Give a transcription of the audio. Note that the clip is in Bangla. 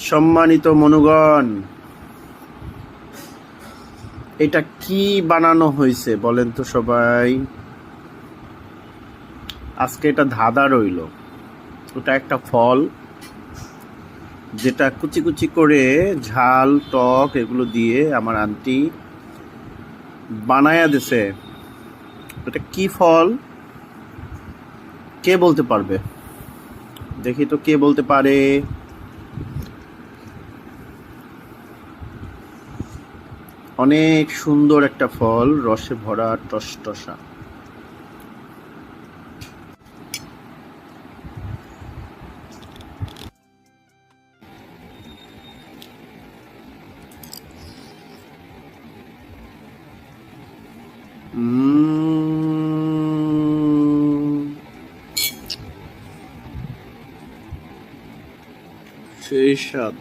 সম্মানিত মনুগণ, এটা কি বানানো হয়েছে বলেন তো সবাই। আজকে এটা ধাঁধা রইল। ওটা একটা ফল যেটা কুচি কুচি করে ঝাল টক এগুলো দিয়ে আমার আন্টি বানায়া দিছে। এটা কি ফল কে বলতে পারবে? দেখি তো কে বলতে পারে। অনেক সুন্দর একটা ফল, রসে ভরা, টসটসা। সেই স্বাদ।